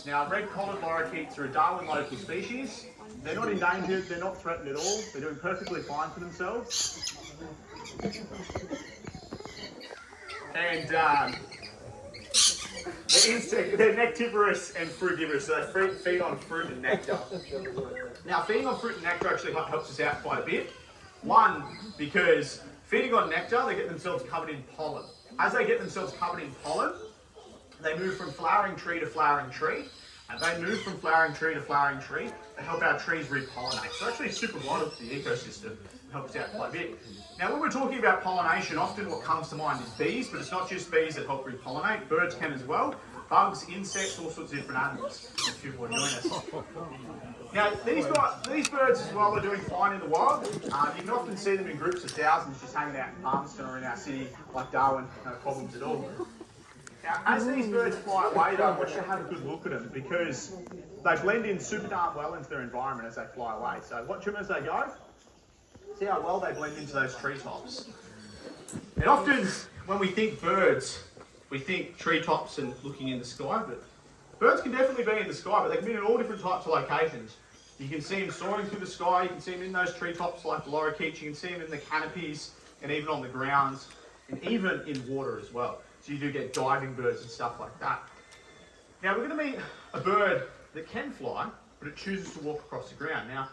birds. Now, red-collared lorikeets are a Darwin local species. They're not endangered, they're not threatened at all. They're doing perfectly fine for themselves. And they're nectivorous and frugivorous, so they feed on fruit and nectar. Now, feeding on fruit and nectar actually helps us out quite a bit. One, because feeding on nectar, they get themselves covered in pollen. As they get themselves covered in pollen, they move from flowering tree to flowering tree. And they move from flowering tree to flowering tree to help our trees repollinate. So actually super vital to the ecosystem. It helps out quite a bit. Now when we're talking about pollination, often what comes to mind is bees, but it's not just bees that help repollinate. Birds can as well. Bugs, insects, all sorts of different animals. If you want to join us. Now these birds as well are doing fine in the wild. You can often see them in groups of thousands just hanging out in Palmerston or in our city like Darwin, no problems at all. Now, as these birds fly away though, I want you to have a good look at them because they blend in super darn well into their environment as they fly away. So watch them as they go. See how well they blend into those treetops. And often when we think birds, we think treetops and looking in the sky, but birds can definitely be in the sky, but they can be in all different types of locations. You can see them soaring through the sky, you can see them in those treetops like the lorikeets, you can see them in the canopies and even on the grounds and even in water as well. So you do get diving birds and stuff like that. Now we're going to meet a bird that can fly, but it chooses to walk across the ground. Now,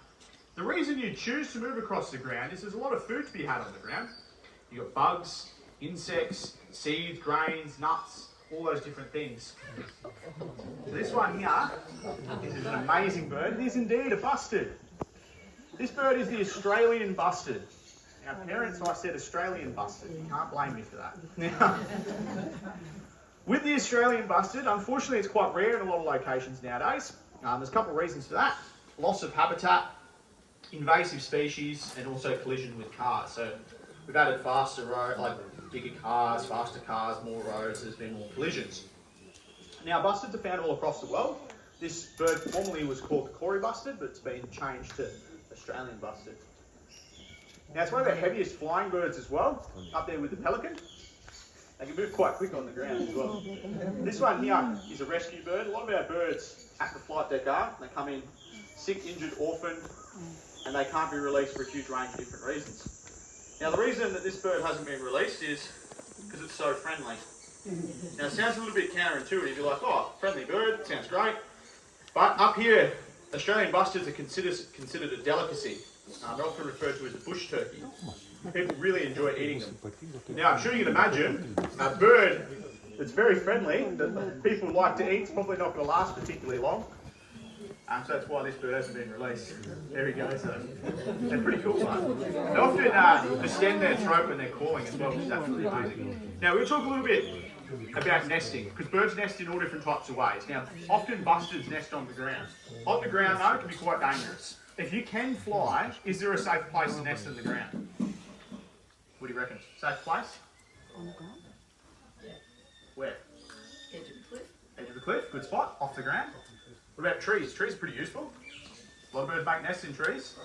the reason you choose to move across the ground is there's a lot of food to be had on the ground. You've got bugs, insects, seeds, grains, nuts, all those different things. So this one here is an amazing bird. It is indeed a bustard. This bird is the Australian bustard. Now, parents, I said Australian bustard. You can't blame me for that. Now, with the Australian bustard, unfortunately, it's quite rare in a lot of locations nowadays. There's a couple of reasons for that. Loss of habitat, invasive species, and also collision with cars. So we've added faster road, like bigger cars, faster cars, more roads, there's been more collisions. Now, bustards are found all across the world. This bird formerly was called the Corey bustard, but it's been changed to Australian bustard. Now, it's one of our heaviest flying birds as well, up there with the pelican. They can move quite quick on the ground as well. This one here is a rescue bird. A lot of our birds at the flight deck are. They come in sick, injured, orphan, and they can't be released for a huge range of different reasons. Now, the reason that this bird hasn't been released is because it's so friendly. Now, it sounds a little bit counterintuitive. You're like, oh, friendly bird, sounds great. But up here, Australian bustards are considered a delicacy. They're often referred to as a bush turkey. People really enjoy eating them. Now, I'm sure you can imagine a bird that's very friendly, that people like to eat, is probably not going to last particularly long. So that's why this bird hasn't been released. There he goes, though. They're pretty cool, one. They often distend their throat when they're calling as well, which is absolutely amazing. Now, we'll talk a little bit about nesting, because birds nest in all different types of ways. Now, often bustards nest on the ground. On the ground, though, it can be quite dangerous. If you can fly, is there a safe place to nest on the ground? What do you reckon? Safe place? On the ground? Yeah. Where? Edge of the cliff. Edge of the cliff, good spot, off the ground. What about trees? Trees are pretty useful. A lot of birds make nests in trees.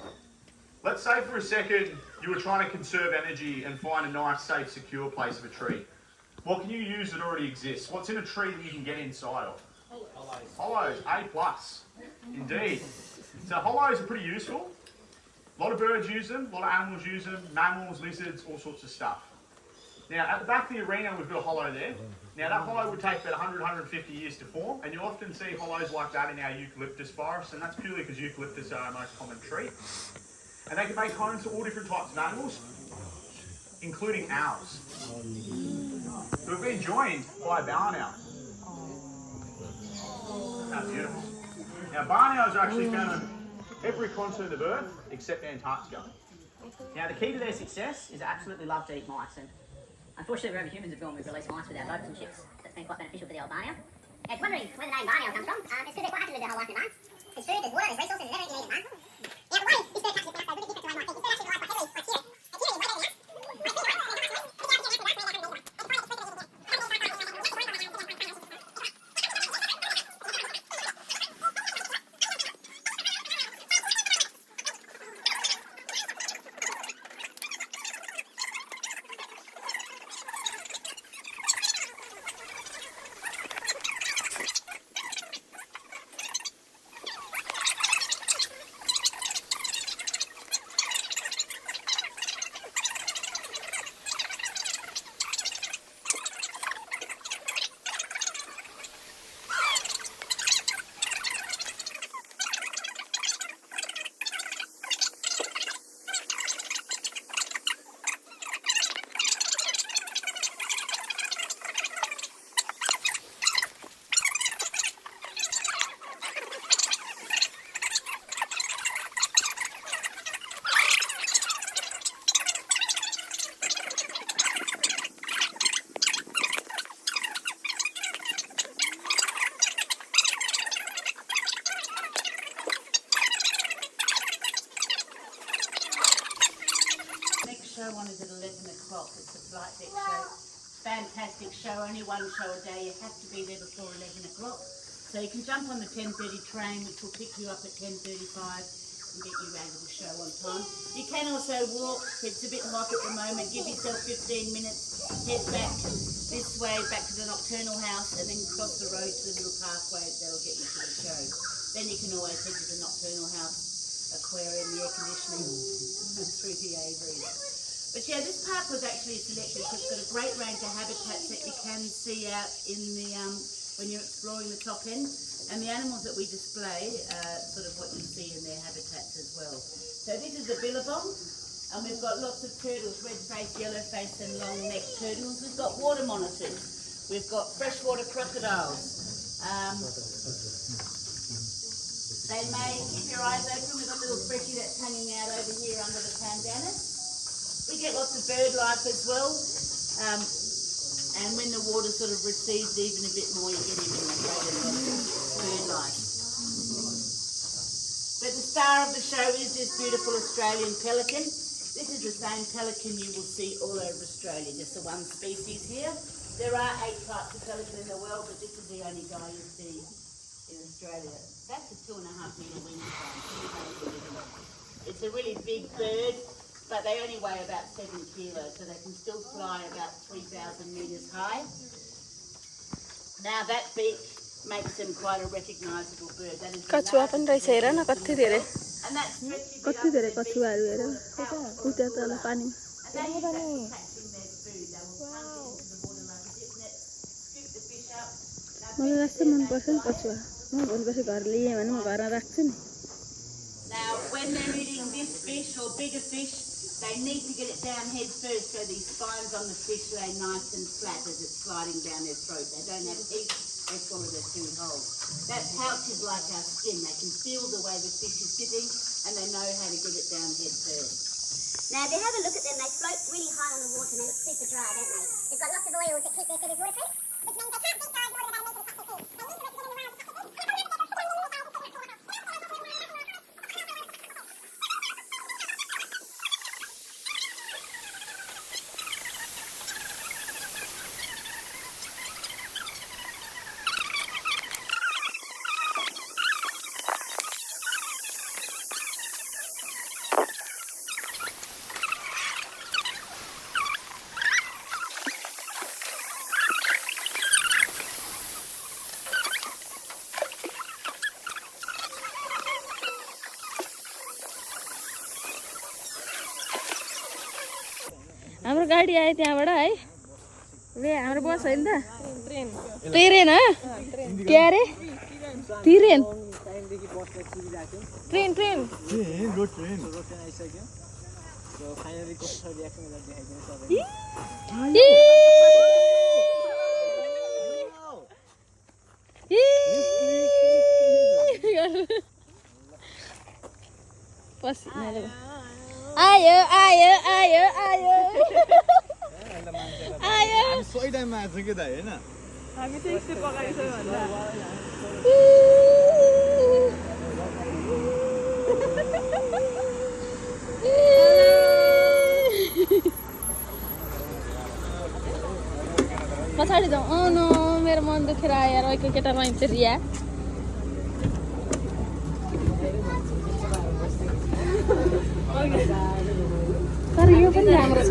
Let's say for a second you were trying to conserve energy and find a nice, safe, secure place of a tree. What can you use that already exists? What's in a tree that you can get inside of? Hollows, A+. Indeed. So hollows are pretty useful. A lot of birds use them, a lot of animals use them, mammals, lizards, all sorts of stuff. Now, at the back of the arena, we've got a hollow there. Now, that hollow would take about 100, 150 years to form, and you'll often see hollows like that in our eucalyptus forest, and that's purely because eucalyptus are our most common tree. And they can make homes to all different types of animals, including owls. So we've been joined by a barn owl. That's beautiful. Now, barn owls are actually found on every continent of Earth except Antarctica. Now, the key to their success is they absolutely love to eat mice, and unfortunately, wherever humans have gone, we've released mice with our boats and ships. That's been quite beneficial for the old barn owl. If you're wondering where the name barn owl comes from, it's because they're quite active with their whole life in barns. There's food, there's water, there's resources, there's everything you need in a barn. Now, the way this bird catches its nuts, though, really different to the way you might think. This bird actually relies quite heavily, like here. Like here, right over here. show on is at 11 o'clock. It's a flight deck show. Fantastic show, only one show a day. You have to be there before 11 o'clock. So you can jump on the 10:30 train, which will pick you up at 10:35 and get you around to the show on time. You can also walk. It's a bit hot at the moment. Give yourself 15 minutes. Head back this way, back to the nocturnal house, and then cross the road to the little pathway that'll get you to the show. Then you can always head to the nocturnal house, aquarium, the air conditioning, and through the aviaries. But yeah, this park was actually selected because it's got a great range of habitats that you can see out in the when you're exploring the top end, and the animals that we display are sort of what you see in their habitats as well. So this is the billabong, and we've got lots of turtles, red-faced, yellow-faced and long-necked turtles. We've got water monitors, we've got freshwater crocodiles. They may keep your eyes open. We've got a little freshie that's hanging out over here under the pandanus. We get lots of bird life as well. And when the water sort of recedes even a bit more, you get even a greater bird life. But the star of the show is this beautiful Australian pelican. This is the same pelican you will see all over Australia, just the one species here. There are 8 types of pelican in the world, but this is the only guy you see in Australia. That's a 2.5 metre wingspan. It's a really big bird, but they only weigh about 7 kilos, so they can still fly about 3,000 metres high. Now that beak makes them quite a recognisable bird. That is कछुआ पनि रहेछ हेर न कति धेरै and that's कति धेरै कछुवाहरू हेर उता तल पानी मलाई जस्तो मनपर्छ नि कछुवा म भोलिपर्सि घर लिएँ भने म घरमा राख्छु नि Now when they're eating this fish or bigger fish, they need to get it down head first so these spines on the fish lay nice and flat as it's sliding down their throat. They don't have teeth, they swallow their food whole. That pouch is like our skin. They can feel the way the fish is sitting and they know how to get it down head first. Now, if you have a look at them, they float really high on the water and they look super dry, don't they? They've got lots of oils that keep their feathers waterproof, which means they can't deep dive water that they need to the cockpit. They need to get in around the हाम्रो गाडी आयो त्यहाँबाट है रे हाम्रो बस होइन त ट्रेन हो के अरे train train train road train आइसक्यो सो फाइनली कस्तो रियाक्सन देखाइदिनु आयो आयो आयो आयो आयो हामी सोही टाइममा आएको कि त हैन हामी चाहिँ यस्तो पकाइसक्यो भन्दा पछाडि जाउँ अँ न मेरो मन दुखेर आयो यार अर्को केटा रहन्छ रिया तर यो पनि राम्रो छ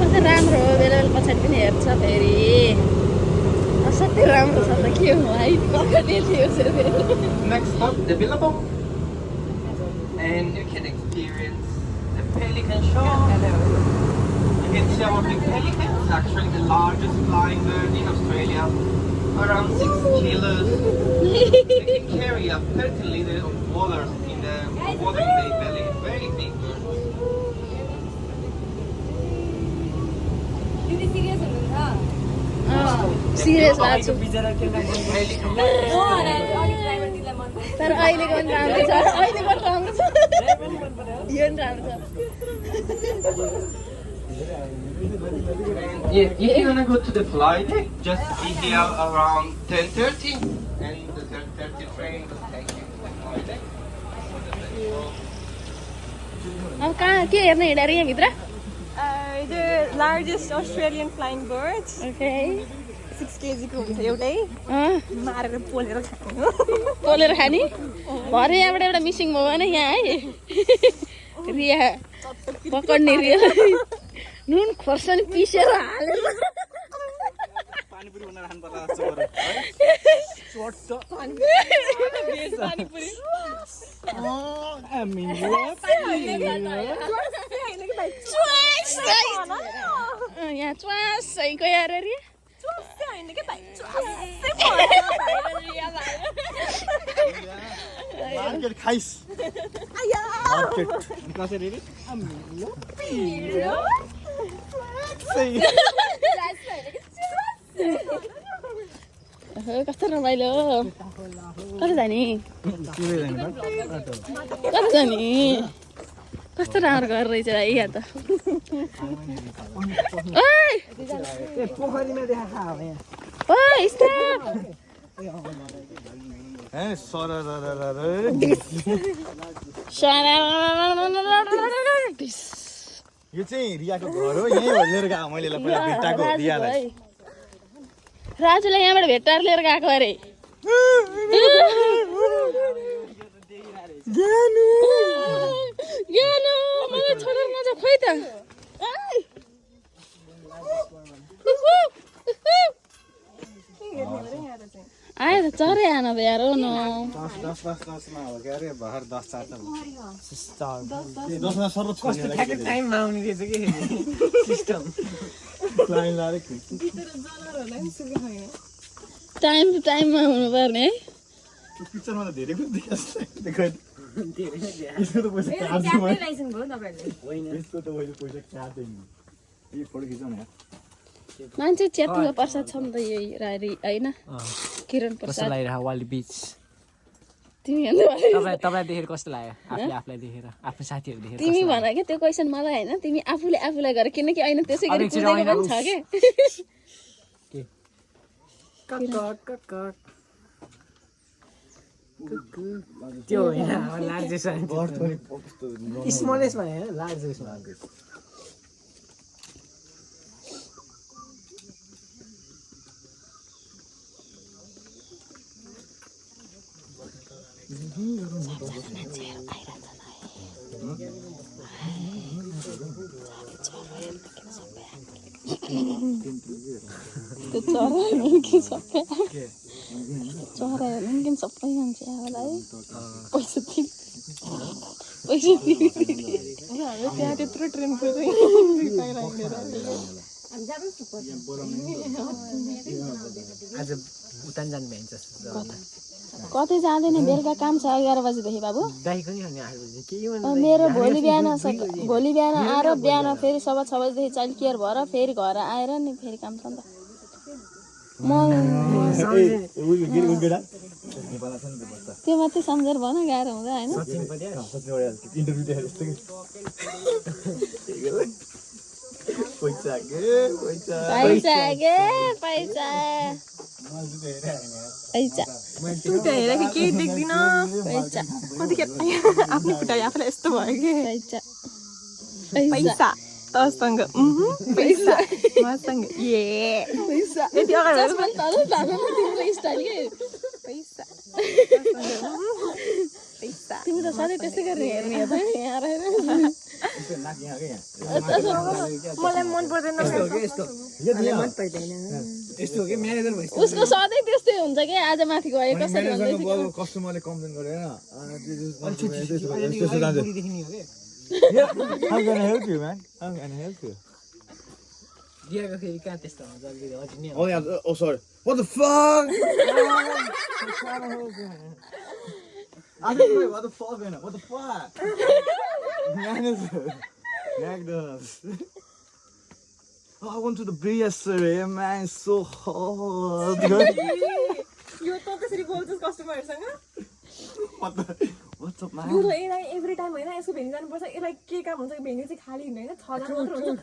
कस्तो राम्रो हो बेला पछाडि पनि हेर्छ फेरि असाध्यै राम्रो छ त के हो है Next stop, the billabong, and you can experience the pelican show. You can see our big pelican. It's actually the largest flying bird in Australia, around 6 kilos. They can carry up 30 liters of water in their belly. Very big bird. Serious लाग्छ Pelican. तर अहिलेको पनि राम्रो छ अहिले पनि राम्रो छ यो पनि राम्रो छ Yeah, if you wanna go to the flight deck, just be here around 10:30, and the 10:30 train will take you to the flight deck. अब कहाँ के हेर्न हिँडेर यहाँभित्र The largest Australian flying bird. Okay 6 kg को हुन्छ एउटै मारेर पोलेर खाने हो पोलेर खाने भरे यहाँबाट एउटा मिसिङ भयो भने यहाँ है रिया पकड्ने रिया नुन खोर्सानी पिसेर हालेर पानीपुरी बनाएर खानुपर्ला जस्तो गरेर पानीपुरी यहाँ च्वासैको यार रिया मार्केट खाइस मार्केट कसरी रे कस्तो रमाइलो कता जाने कता जाने कस्तो राम्रो घर रहेछ भाइ यहाँ त पोखरीमा देखा खा यहाँ ओइ स्टप ए यो चाहिँ रियाको घर हो यही लिएर गएको मैले पहिला भेट्टाको रियालाई राजुलाई यहाँबाट भेट्टाएर लिएर गएको अरे मलाई छोडेर नजाऊ खोइ त आयो त चरै आन त यार हो न 10 मा हो के अरे भर 10 4 10 मा सर्व छोड्ने लागि टाइममा आउने रहेछ के सिस्टम लाइन लारे कि टाइममा हुनुपर्ने है पिक्चरमा त धेरै पनि देखाइ यसको त पैसा काट्छु म यसको त मैले पैसा काट्दैन यो फोटो खिचौँ न यार मान्छे च्यातुवा प्रसाद छ नि त यही रारी होइन किरण प्रसाद वाली बीच तिमी हेर्नु तपाईलाई देखेर कस्तो लाग्यो आफूलाई देखेर आफ्नो साथीहरू देखेर तिमी भन के त्यो क्वेसन मलाई होइन तिमी आफूले आफूलाई गर किनकि होइन त्यसै गरी बुझेको पनि छ के त्यो होइन लार्जेस्ट स्मलेस्ट भने लार्जेस्ट त्यो चराहरू कि सबै चराहरू कि सबै मान्छे होला है पैसा त्यहाँ त्यत्रो ट्रेनको आज उतान जानु भ्याइन्छ कतै जाँदैन बेलुका काम छ 11 बजेदेखि बाबु दाइको नि अनि 8 बजे के मेरो भोलि बिहान आएर बिहान फेरि 6:30 बजेदेखि चाइल्ड केयर भएर फेरि घर आएर नि फेरि काम छ नि त म त्यो मात्रै सम्झेर भन गाह्रो हुँदा होइन पैसा तु त्यहाँ हेर कि केही देख्दिन कतिखेर आफ्नो खुट्टा आफूलाई यस्तो भयो कि पैसा तसँग पैसा मसँग यति अगाडि पैसा तिमी त सधैँ त्यस्तै गरेर हेर्ने हो त यहाँ रहेर मलाई मन पर्दैन उसको सधैँ त्यस्तै हुन्छ कि आज माथि गयो कसरी कस्टमरले कम्प्लेन गरेन दिएको फेरि कहाँ त्यस्तो हुन्छ अलिकति नि Oh yeah, oh sorry. What the fuck? I didn't know what the fuck, man. What the fuck? McDonald's. Oh, I went to the beer yesterday, man. It's so hot. यो त कसरी बोल्छस् कस्टमरसँग What's up, man? यो त यसलाई every time होइन यसको भेनी जानुपर्छ यसलाई के काम हुन्छ भेनी चाहिँ खाली हुँदैन 6 जना मात्र हुन्छ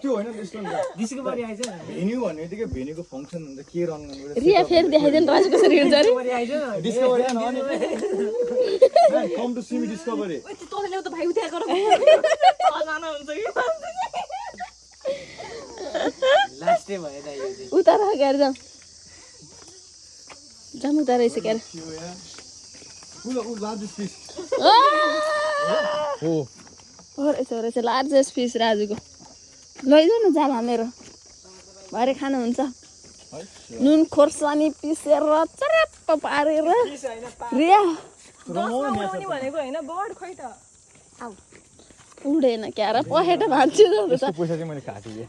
त्यो होइन त्यस्तो हुन्छ डिस्कभरी आइज भेन्यू भन्ने बित्तिकै भेन्यूको फङ्सन हुन्छ के रन गर्नु रिया फेरि देखाइदिनु राज कसरी हुन्छ अरे Discovery come to see me Discovery तँले ल्याउ त भाइ उठ्या गर 6 जना हुन्छ कि लास्ट डे भयो दाइ यो चाहिँ उतार गएर जाउँ जाउँ उतार आइसकेर लार्जेस्ट फिस रहेछ लार्जेस्ट फिस राजुको लैजाऊ न जाला मेरो भरे खानुहुन्छ नुन खोर्सानी पिसेर चरप्प पारेर रिया भनेको होइन बर्ड खोइ त उडेन क्यार पखेटा भान्छु पैसा चाहिँ मैले काटेँ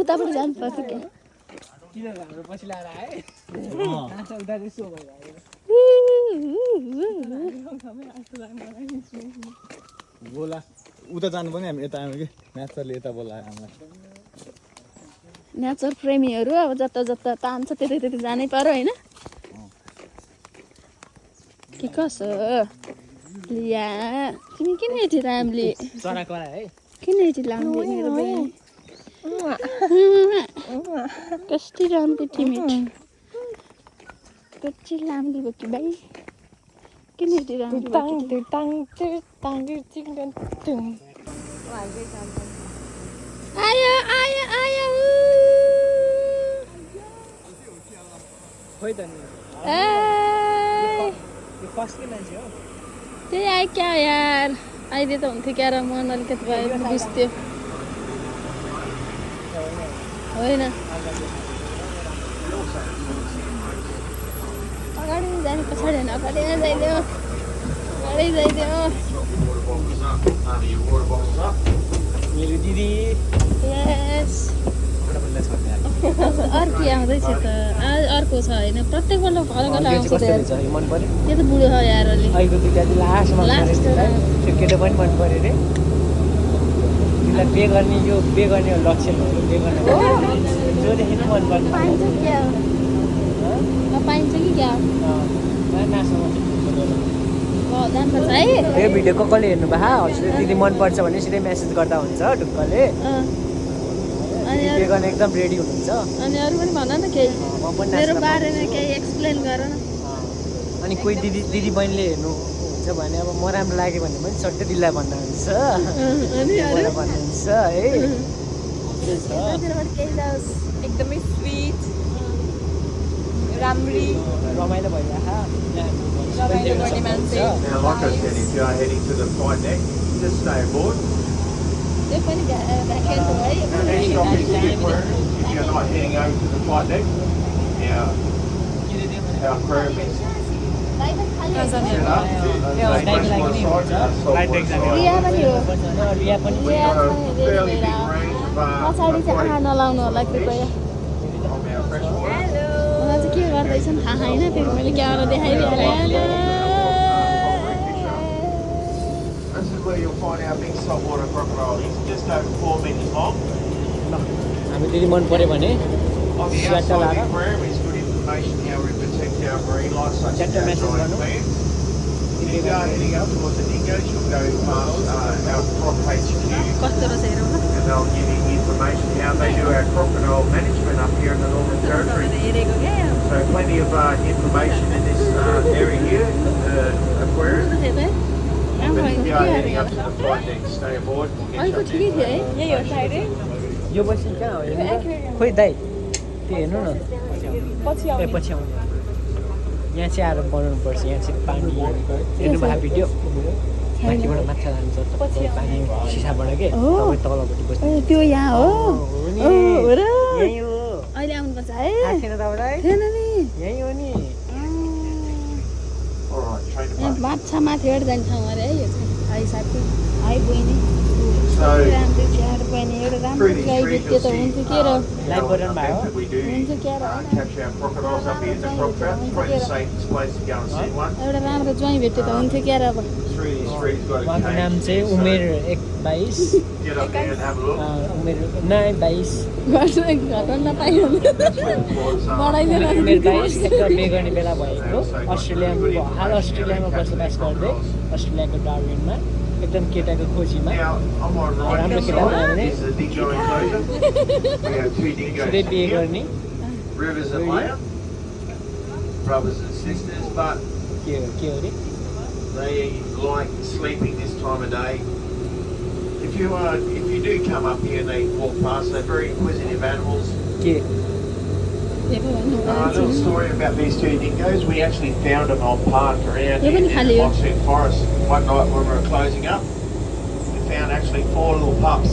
उतापट्टि जानु पर्छ क्या किन हाम्रो पछि लाएर आए नाचा उता चाहिँ सो भइरहेको बोला उता जानु पनि हामी यता आयौँ कि नेचरले यता बोलायो हामीलाई नेचर प्रेमीहरू अब जता जता तान्छ त्यतै त्यतै जानै पर्यो होइन के कसो लिया तिमी किन यति राम्रली चरा करा है किन यति राम्रली मेरो बहिनी कति राम्रली तिमी कति राम्रली भयो कि भाइ किन यति राम्रली आयो आयो आयो खोइ त नि यो फर्स्टकै मान्छे हो त्यही आयो क्या यार अहिले त हुन्थ्यो क्या र मन अलिकति भयो बुझ्थ्यो होइन अगाडि जाने पछाडि होइन अगाडि जाइदियो अगाडि जाइदियो मेरो दिदी यस अर्को आउँदैछ त आज अर्को छ होइन प्रत्येकपल्ट अलग अलग आउँछ मन पर्यो त्यो त बुढो हो यार अलि अहिलेको दुईटा चाहिँ लास्टमा त्यो केटा पनि मन पर्यो अरे तिमीलाई पे गर्ने यो पे गर्ने लक्ष्य भयो पे गर्ने जोदेखि नै मन पर्छ पाइन्छ क्या पाइन्छ कि क्या जानुपर्छ है यो भिडियो कसले हेर्नु भयो हजुर दिदी मनपर्छ भने सिधै मेसेज गर्दा हुन्छ ढुक्कले अनि पे गर्न एकदम रेडी हुनुहुन्छ अनि अरू पनि भन न केही म पनि मेरो बारेमा केही एक्सप्लेन गर न अनि कोही दिदी बहिनीले हेर्नुहुन्छ भने अब म राम्रो लाग्यो भने पनि सट्टै दिदीलाई भन्नुहुन्छ भन्नुहुन्छ है केही जाओस् एकदमै स्वीट राम्री रमाइलो भइरहेको रमाइलो गर्ने मान्छे Now, like I said, if you are heading to the flight deck, just stay aboard. त्यो पनि भ्याकेन्ट हो है Our next stop is the aquarium. If you're not heading over to the flight deck, our aquarium is set up. रिया पनि हो रिया पनि रिया Got a पनि धेरै fairly भएर big range of पछाडि चाहिँ आहा नलाउनु होला कृपया on our freshwater. मलाई चाहिँ के गर्दैछन् थाहा छैन फेरि मैले camera देखाइदिइहालेँ This is where you'll find our big saltwater crocodile. He's just over 4 meters long. हामी दिदी मन पर्यो भने On the outside of the aquarium is good information how we protect our marine life, such as our giant plants. If you are heading up towards the dingoes, you'll go past our croc HQ, कस्तो रहेछ हेरौँ न and they'll give you information how they do our crocodile management up here in the Northern Territory. हेरेको क्या So plenty of information in this area here, the aquarium. But if you are heading up to the flight deck, stay aboard. We'll get you अहिलेको up ठिकै थियो है यही हो side यो बसी कहाँ हो खोइ दाइ त्यो हेर्नु न पछि ए पछि आउने यहाँ चाहिँ आएर बनाउनु पर्छ यहाँ चाहिँ पानी हेर्नु भएको भिडियो माथिबाट माछा जान्छ पानी सिसाबाट के तपाईँ तलपट्टि बस्नु त्यो यहाँ हो नि हो र यही हो अहिले आउनुपर्छ है थिएन तपाईँलाई थिएन नि यही हो नि Alright, train to यहाँ माछा माथिबाट जाने ठाउँ अरे है यो चाहिँ है साथी है बहिनी So राम्रो चियाहरू बहिनी एउटा राम्रो through these गाई trees भेट्यो you'll त see हुन्थ्यो के र Live button a by method we do हुन्छ क्या र capture our crocodiles up here, the croc trout. It's probably the safest place to go and see one. एउटा राम्रो ज्वाइँ भेट्यो त हुन्थ्यो क्या र अब Through these trees got a उहाँको नाम cage चाहिँ there, so Umer 22 get up there and have a look. उमेर 22 घटाउन नपाइयो That's where the claws are. बढाइदिएर उमेर 22 एकदम बे गर्ने बेला भएको अस्ट्रेलियामा हाल अस्ट्रेलियामा बसोबास गर्दै अस्ट्रेलियाको डार्विनमा एकदम केटाको खोजीमा Now, on my right राम्रो hand केटा side भने is the dingo enclosure. We have two dingoes सिधै बिहे here, गर्ने Rivers and Leia, brothers and sisters, but के हो अरे they like sleeping this time of day. If you do come up here and they walk past, they're very inquisitive animals. के A little story about these two dingoes. We actually found them on park around Yeah, in but the Monsoon Forest one night when we were closing up. We found actually 4 little pups.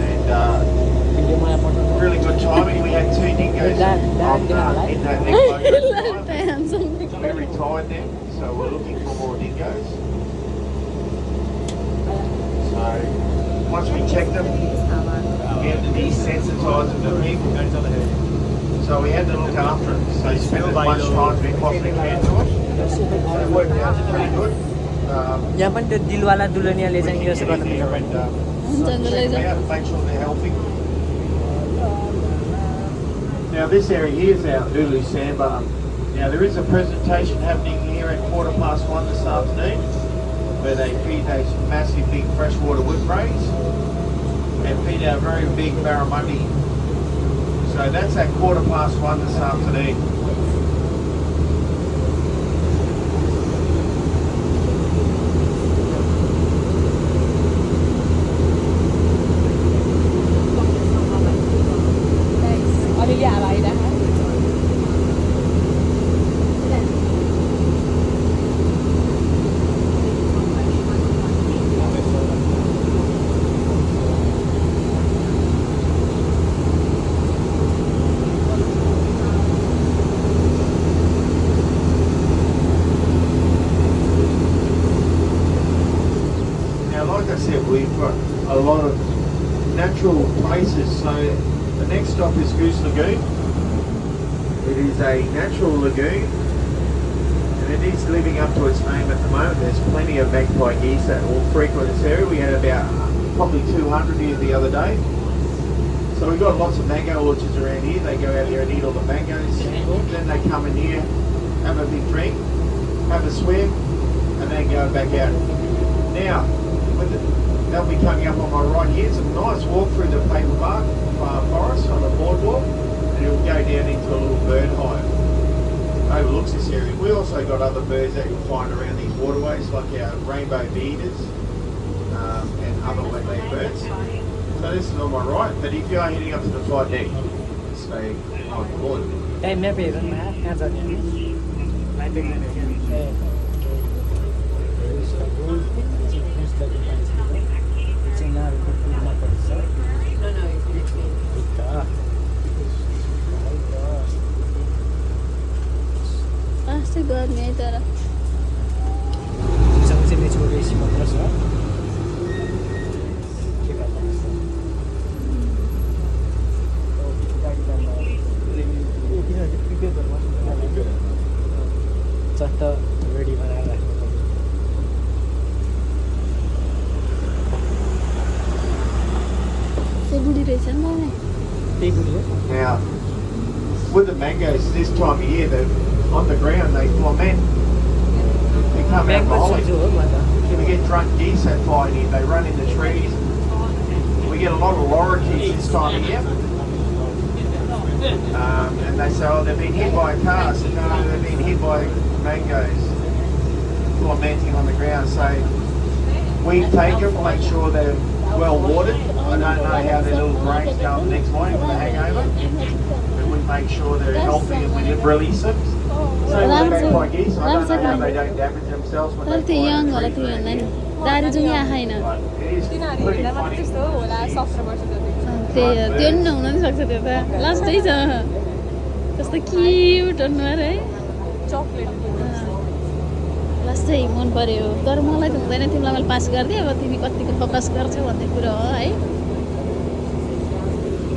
And video मलाई पठाउनु really good timing. We had 2 dingoes That in that enclosure. We retired them, so we're looking for more dingoes. So once we check them, we have to desensitize them to people. So we had to look after them. So spend as much time as we possibly can to it. It worked out pretty good. यहाँ पनि त्यो दिलवाला दुल्हनियाले चाहिँ use गर्न Here and check them out and make sure they're healthy. Now this area here is our Ulu sandbar. Now there is a presentation happening here at 1:15 this afternoon where they feed those massive big freshwater woodbrains and feed our very big barramundi. So that's at 1:15 this afternoon. अलिअलि हावा आइरहेको Now, like I said, we've got a lot of natural places. So the next stop is Goose Lagoon. It is a natural lagoon, and it is living up to its name at the moment. There's plenty of magpie geese that will frequent this area. We had about probably 200 here the other day. So we've got lots of mango orchards around here. They go out there and eat all the mangoes. Then they come in here, have a big drink, have a swim, and then go back out. Now, they'll be coming up on my right here. It's a nice walk through the paper bark forest on the boardwalk, and it'll go down into a little bird hive. Overlooks this area. We also got other birds that you'll find around these waterways, like our rainbow bee-eaters and other wetland birds. So this is on my right, but if you are heading up to the flight deck, stay on board. Time map हेरौँ न कहाँ छ आस्ते गर्ने है तर चाहिँ छोडेर यसो मात्र छ के गर्नु चट्ट रेडी बनाएर राख्नु त्यो बुढी रहेछ नि मलाई त्यही बुढी हो Now, with the mangoes this time of year, they're on the ground, they ferment. They come out म्याङको rolling. सिजो हो म त We get drunk geese that fly in here. They run in the trees. We get a lot of lorikeets this time of year. And they say, oh, they've been hit by a car. So, no, they've been hit by mangoes fermenting on the ground. So we take them, make sure they're well watered. I don't know how their little brains go the next morning with a hangover. But we make sure they're healthy and we release them. So with the magpie geese, I don't know how they don't damage themselves when तर they त्यो fly young in होला the त्यो trees. भन्दा नि दारी जुङ आएन But it is तिनीहरू pretty हेर्दा मात्रै funny. त्यस्तो होला 17 वर्ष जति त्यही हो त्यो नि नहुन नि सक्छ त्यो त लास्टै छ कस्तो क्युट अनुहार है चक्लेट खासै मन पर्यो तर मलाई त हुँदैन तिमीलाई मैले पास गरिदिएँ अब तिमी कतिको फोकस गर्छौ भन्ने कुरो हो है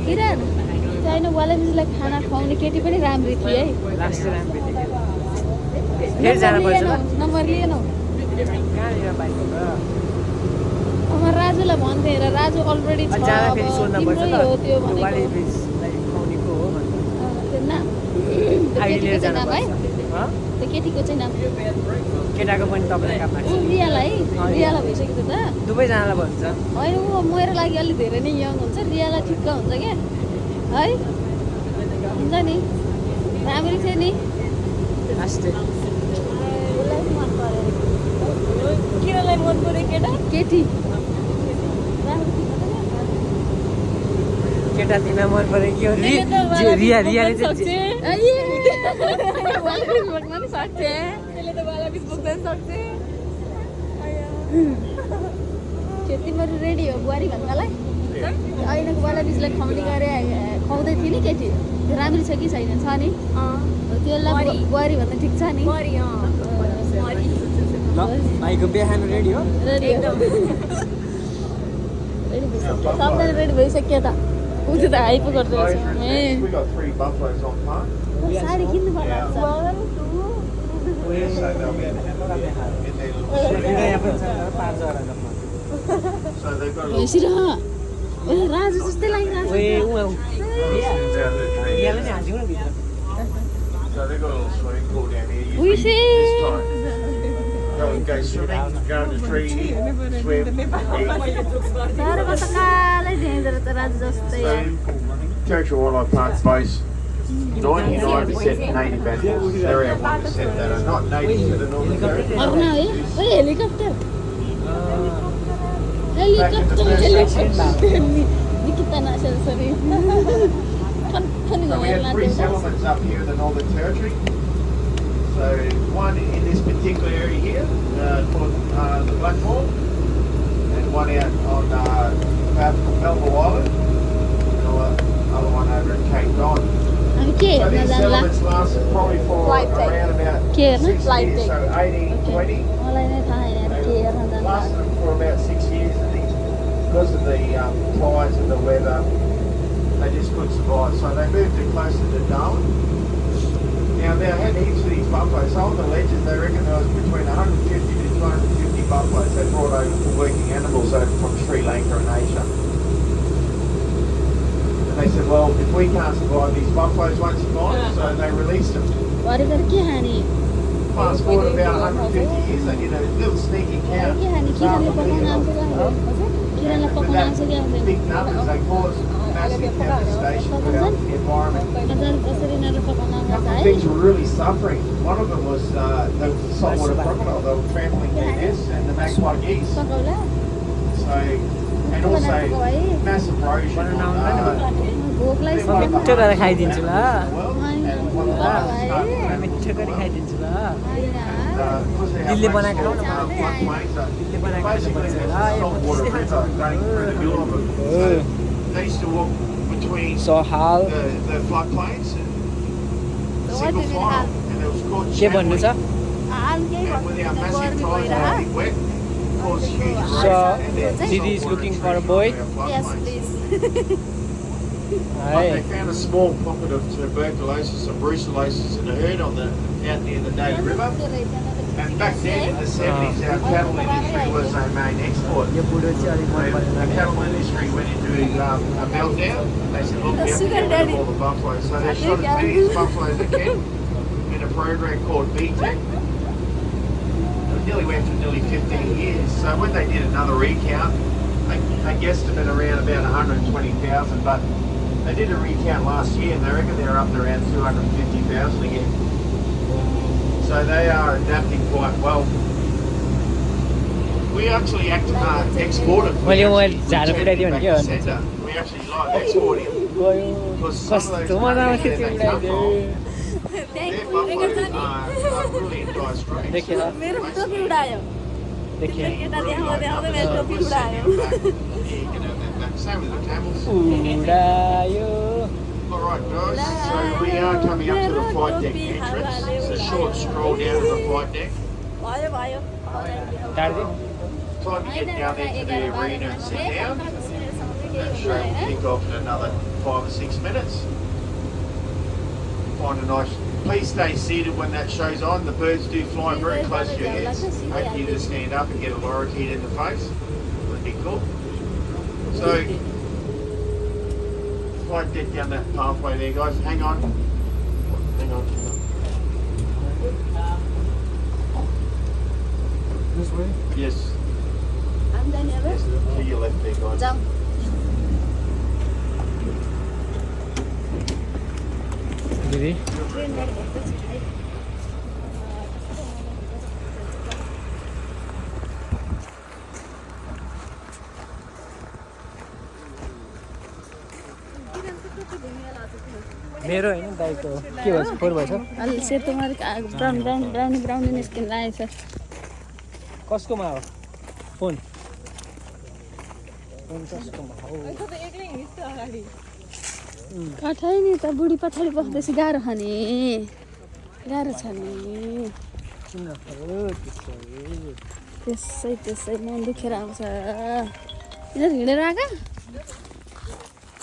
किरण चाहिँ वालाबिजलाई खाना खुवाउने केटी पनि राम्री थिए है लास्ट राम्रो थियो फेरि जानु पर्छ ल नम्बर लिएनौ कहाँनिर बाइक अब राजुलाई भन्थे र राजु अलरेडी छ जाँदा अब फेरि सोध्न पर्छ तिम्रै हो त्यो भनेको वालाबिजलाई खुवाउनेको हो त्यो नाम आइडी लिएर केटीको चाहिँ जानु नाम है पर्छ त्यो केटीको चाहिँ नाम केटाको पनि तपाईँलाई काम लाग्छ रियालाई रियालाई भइसक्यो त दुवैजनालाई भन्छ होइन ऊ मेरो लागि अलिक धेरै नै यङ हुन्छ रियालाई ठिक्क हुन्छ क्या है हुन्छ नि राम्रै थियो नि लास्टै उसलाई मन पर्यो किरणलाई मन पर्यो केटा केटी केटा तिमीलाई मन पऱ्यो कि रिया रियाले चाहिँ त्यसले त वालाबिज बोक्दा नि सक्छ तिमीहरू रेडी हो बुहारी भन्नलाई अहिलेको वालाबिजलाई खुवाउने गरे खुवाउँदै थियो नि केटी त्यो राम्रो छ कि छैन छ नि त्यसलाई बुहारी भन्दा ठिक छ नि ल भाइको बिहा खानु रेडी हो रेडी सबजना रेडी भइसक्यो त ऊ चाहिँ त हाइ पो गर्दो रहेछ We got 3 buffaloes on farm. साडी किन्नु पर्ला So they'll be in their little So they've got a little भैँसी र ए राजु जस्तै लागिरहेको ए छ ऊ out the tree. रियालाई चाहिँ हाँस्यौँ न भित्र So they've got a little swimming pool down here. We Usually see. this time, go swimming, go in the tree, swim, eat. तर म त कालै देख्दो रहेछ राजु जस्तै So, Territorial Wildlife Park's boast 99% native animals. There are 1% that are not native to the Northern Territory. अर्ना है ओइ helicopter helicopter Nikita Nasser सरी So we have 3 settlements up here in the Northern Territory. So one in this particular area here, called the Blackmore, and one out on Melville Island, and another one over at Cape Cod. हामी के So हेर्न these जानला settlements lasted probably for Flight deck. around about के हेर्न 6 years, so 1820. मलाई नै थाहा छैन के हेर्न जानला Lasted for about 6 years, and because of the tides and the weather, they just couldn't survive. So they moved it closer to Darwin. Now they had heaps of these buffaloes. So on the ledges, they reckon there was between 150 to 250 buffaloes they brought over for working animals over from Sri Lanka and Asia. And they said, well, if we can't survive, these buffaloes won't survive. So they released them. भरेर के खाने Fast forward about 150 years, they did a little sneaky count. के खाने किरणले पकाउन आउँछ क्या किरणलाई पकाउन आउँछ क्या Big numbers, they caused massive devastation to the environment. हजार कसरी यिनीहरूले पकाउन A आउँछ couple of है things were really suffering. One of them was the saltwater crocodile. They were trampling their nests and the magpie geese. पकाउला So, and also massive erosion on भोकलाई मिठो गरेर खाइदिन्छु ल मिठो गरेर खाइदिन्छु ल दिल्ली दिल्ली बनाएको खाऊ न दिल्ली बनाएको basically there's a saltwater river running through the middle of it. So they used to walk between So how the floodplains and single file, and it was called के भन्नु छ and with our massive tides and being wet, caused huge erosion. So and then Didi is saltwater looking for a intrusion boy? onto our Yes, floodplains. please. But they found a small pocket of tuberculosis and brucellosis in a herd on the out near the Daly River. And back then in the 70s, our cattle industry was our main export. यो बुढो चाहिँ अलिक मन When परेन the cattle industry went into a meltdown, they said, look, we have to get rid of all the buffaloes. So they shot as many as buffaloes as they can in a program called BTEC. It nearly went for nearly 15 years. So when they did another recount, they guesstimated around about 120,000, but they did a recount last year and they reckon they're up to around 250,000 again. So they are adapting quite well. We actually export it. मैले mobile झाडा पुऱ्याइदियो भने के गर्नु We actually like exporting them. गयो Because some of those कस्तो मजा आउँथ्यो countries त्यो that they come उडाइदियो from, their buffaloes are really in dire straits. देखेर मेरो टोपी उडायो देखेर केटा देखाउँदै मेरो टोपी उडायो Same with the camels. उडायो Alright guys, so we are coming up to the flight deck entrance. It's a short stroll down to the flight deck. भयो भयो टाढिदिउँ Time to get down there to the arena and sit down. That show will kick off in another 5 or 6 minutes. Find a nice. Please stay seated when that show's on. The birds do fly very close to your heads. Hopefully you just stand up and get a lorikeet in the face. That'd be cool. So, slide dead down that pathway there, guys. Hang on. Hang on. This way? Yes. I'm done here. Yes, to your left there, guys. Jump. दिदी मेरो होइन दाइको के भन्छ फोहोर भएछ अलि सेतो brownie निस्किन लागेको छ कसकोमा हो फोन कसकोमा हो कठै नि त बुढी पछाडि बस्दैछ गाह्रो छ नि गाह्रो छ नि किन हो त्यसै मन दुखेर आउँछ यिनीहरू हिँडेर आएका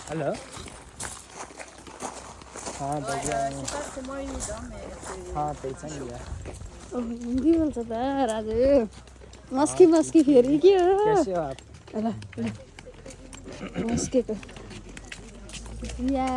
हेलो त्यही छ नि यार हिन्दी बोल्छ त राजु मस्की फेरि के हो कैसे हो आप ल मस्केको या